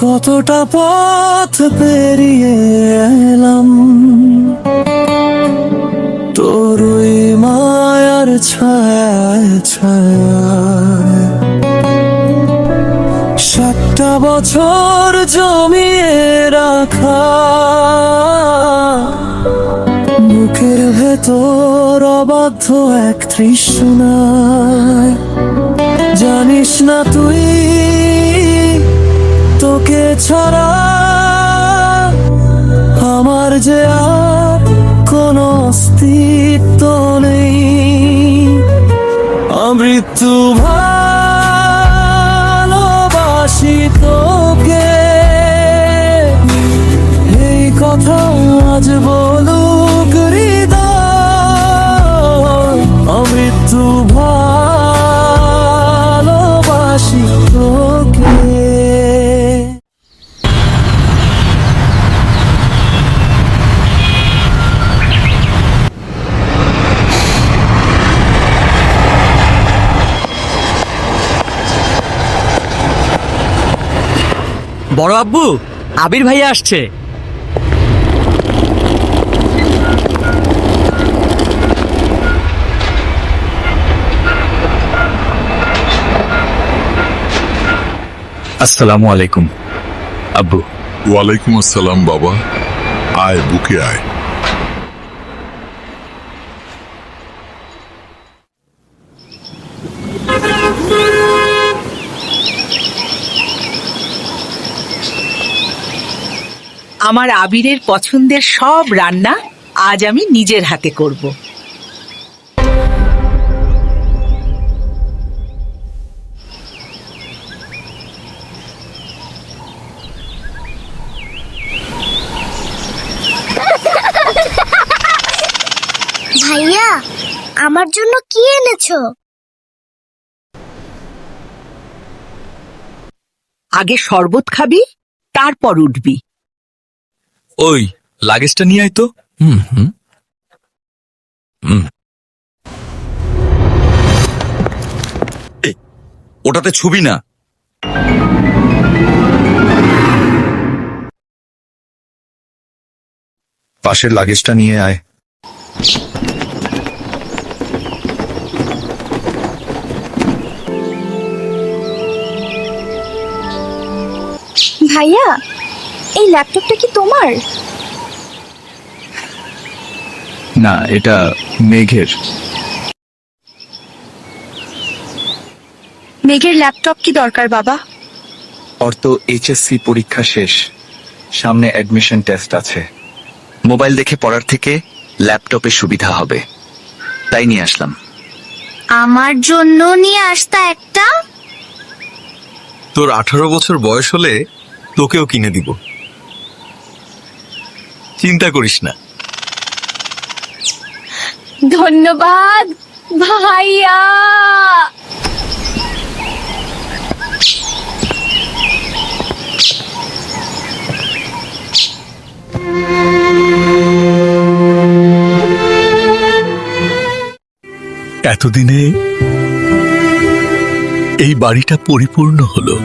কতটা পথ পেরিয়ে এলাম তোর ওই মায়ার ছায়ায় ছায়ায়। 7টা বছর জমিয়ে রাখা বুকের ভেতর অবাধ্য এক তৃষ্ণায়। জানিস না তুই তোকে ছাড়া আমার যে আর কোনো অস্তিত্ব নেই। মৃত্যু ভালোবাসি তোকে, এই কথা আজ বলুক হৃদয়। মৃত্যু ভালোবাসি তোকে। বড় আব্বু, আবির ভাইয়া আসছে। আসসালামু আলাইকুম আব্বু। ওয়ালাইকুম আসসালাম বাবা, আয় বুকে আয়। আমার আবিরের পছন্দের সব রান্না আজ আমি নিজের হাতে করব। ভাইয়া, আমার জন্য কি এনেছো? আগে শরবত খাবি, তারপর উঠবি। ওই লাগেজটা নিয়ে আয় তো। ওটাতে ছবি না। পাশের লাগেজটা নিয়ে আয়। ভাইয়া, এই ল্যাপটপটা কি তোমার? না, এটা মেঘের। মেঘের ল্যাপটপ কি দরকার বাবা? ওর তো এইচএসসি পরীক্ষা শেষ, সামনে অ্যাডমিশন টেস্ট আছে। মোবাইল দেখে পড়ার থেকে ল্যাপটপে সুবিধা হবে, তাই নিয়ে আসলাম। আমার জন্য নিয়ে আসতা একটা। তোর 18 বছর বয়স হলে তোকেও কিনে দিব, চিন্তা করিস না। ধন্যবাদ ভাইয়া। এতদিনে এই বাড়িটা পরিপূর্ণ হলো।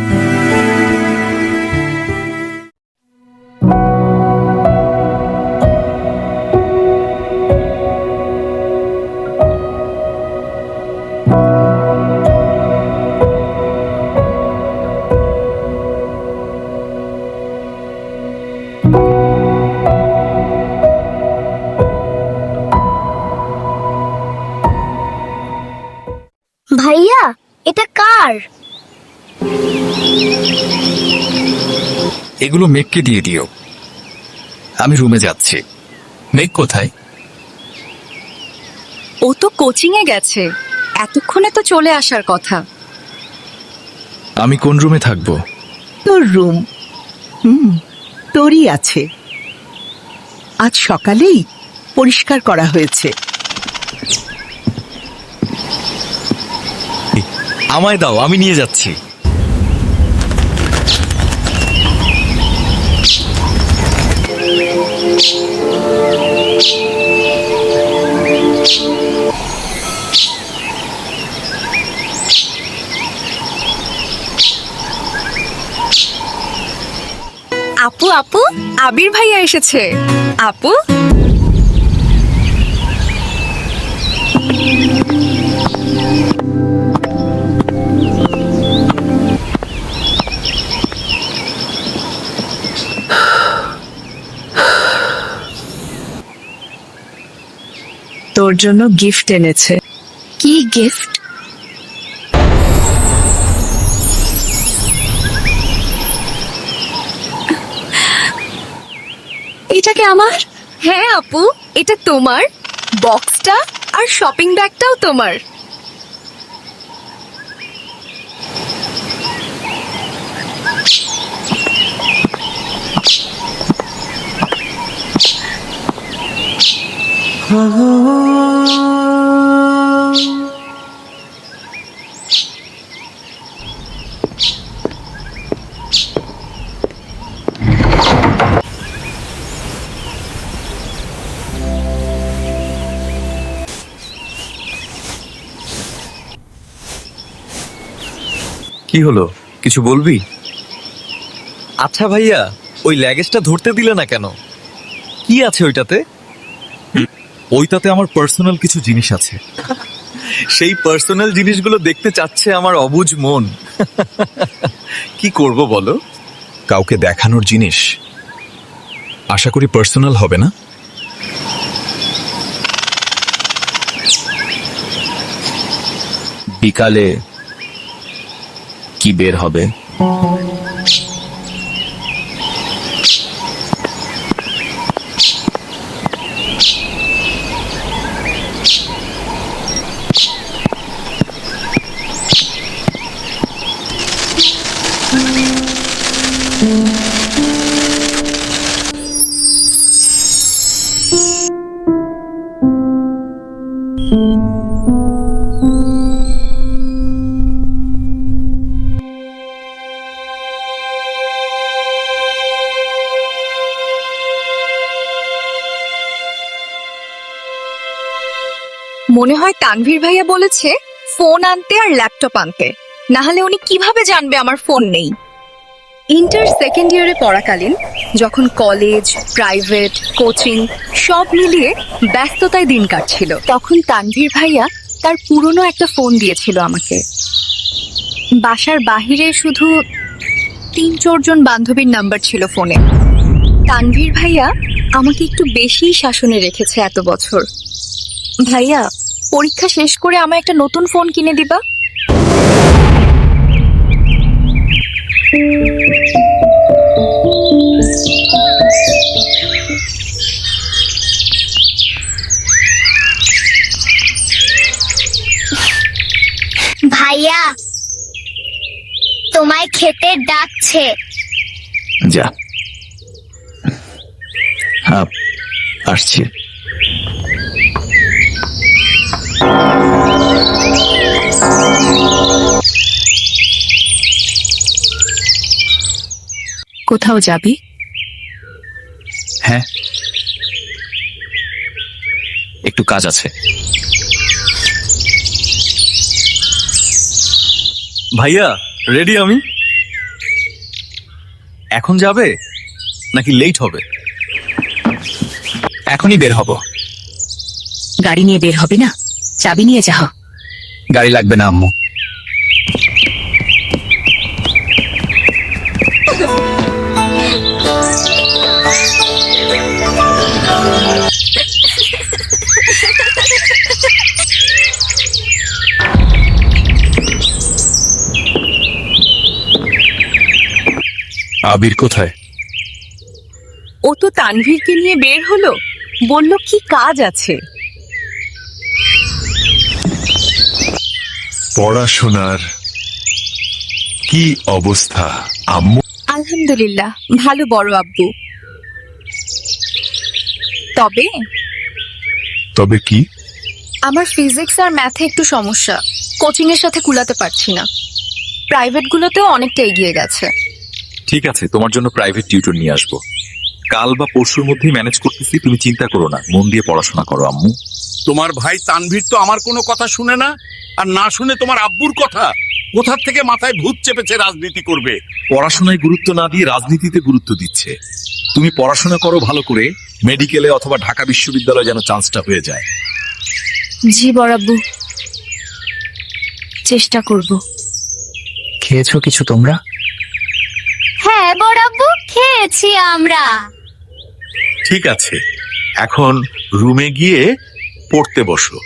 ভাইয়া, এটা কার? এগুলো মেঘকে দিয়ে দিও, আমি রুমে যাচ্ছি। মেঘ কোথায়? ও তো কোচিং এ গেছে, এতক্ষণে তো চলে আসার কথা। আমি কোন রুমে থাকবো? তোর রুম। তোরই আছে। আজ সকালেই পরিষ্কার করা হয়েছে। আমায় দাও, আমি নিয়ে যাচ্ছি। আপু আপু আবির ভাইয়া এসেছে। আপু তোর জন্য গিফট এনেছে। কি গিফট? এটা কি আমার? হ্যাঁ আপু, এটা তোমার। বক্সটা আর শপিং ব্যাগটাও তোমার। কি হলো, কিছু বলবি? আচ্ছা ভাইয়া, ওই ল্যাগেজটা ধরতে দিলে না কেন? কি আছে ওইটাতে? ওইটাতে আমার পার্সোনাল কিছু জিনিস আছে। সেই পার্সোনাল জিনিসগুলো দেখতে চাচ্ছে আমার অবুঝ মন। কি করব বলো? কাউকে দেখানোর জিনিস, আশা করি পার্সোনাল হবে না। বিকালে কি বের হবে? মনে হয় তানভীর ভাইয়া বলেছে ফোন আনতে আর ল্যাপটপ আনতে, না হলে উনি কিভাবে জানবে আমার ফোন নেই। ইন্টার সেকেন্ড ইয়ারে পড়াকালীন যখন কলেজ, প্রাইভেট, কোচিং সব মিলিয়ে ব্যস্ততায় দিন কাটছিল, তখন তানভীর ভাইয়া তার পুরনো একটা ফোন দিয়েছিল আমাকে। বাসার বাহিরে শুধু ৩-৪ জন বান্ধবীর নাম্বার ছিল ফোনে। তানভীর ভাইয়া আমাকে একটু বেশিই শাসনে রেখেছে এত বছর। ভাইয়া, পরীক্ষা শেষ করে আমায় একটা নতুন ফোন কিনে দিবা। ভাইয়া, তোমায় খেতে ডাকছে। যা, হ্যাঁ আসছি। কোথাও যাবি? হ্যাঁ, একটু কাজ আছে। ভাইয়া রেডি আমি। এখন যাবে নাকি লেট হবে? এখনই বের হব। গাড়ি নিয়ে বের হবে না? চাবি নিয়ে যাও। গাড়ি লাগবে না আম্মু। আবির কোথায়? ও তো তানভীরকে নিয়ে বের হলো, বলল কি কাজ আছে। পড়াশোনার কি অবস্থা আম্মু? আলহামদুলিল্লাহ ভালো বড় আব্বু। তবে তবে কি? আমার ফিজিক্স আর ম্যাথে একটু সমস্যা, কোচিং এর সাথে কুলাতে পারছি না। প্রাইভেট গুলোতেও অনেকটা এগিয়ে গেছে। ঠিক আছে, তোমার জন্য প্রাইভেট টিউটর নিয়ে আসবো। কাল বা পরশুর মধ্যেই ম্যানেজ করতেছি, তুমি চিন্তা করো না। মন দিয়ে পড়াশোনা করো আম্মু। তোমার ভাই তানভীর তো আমার কোনো কথা শুনে না, আর না শুনে তোমার আব্বুর কথা। কোথা থেকে মাথায় ভূত চেপেছে রাজনীতি করবে? পড়াশোনায় গুরুত্ব না দিয়ে রাজনীতিতে গুরুত্ব দিচ্ছে। তুমি পড়াশোনা করো ভালো করে, মেডিকেলে অথবা ঢাকা বিশ্ববিদ্যালয়ে যেন চান্সটা হয়ে যায়। জি বড়াব্বু, চেষ্টা করব। খেয়েছো কিছু তোমরা? হ্যাঁ বড়াব্বু, খেয়েছি আমরা। ঠিক আছে, এখন রুমে গিয়ে পড়তে বসো।